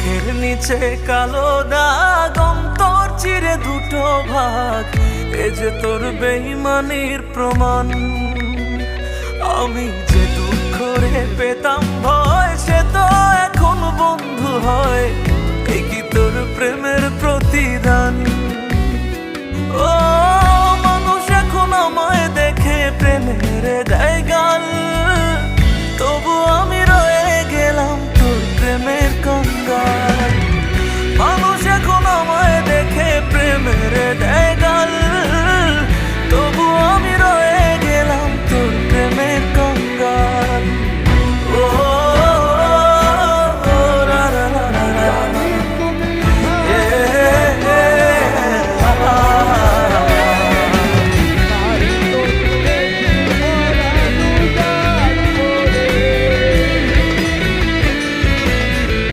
চোখের নিচে কালো দাগ, অন্তর চিরে দুটো ভাগ, এ যে তোর বেঈমানির প্রমাণ। আমি যে দুঃখ রে পেতাম ভয়, সে তো এখন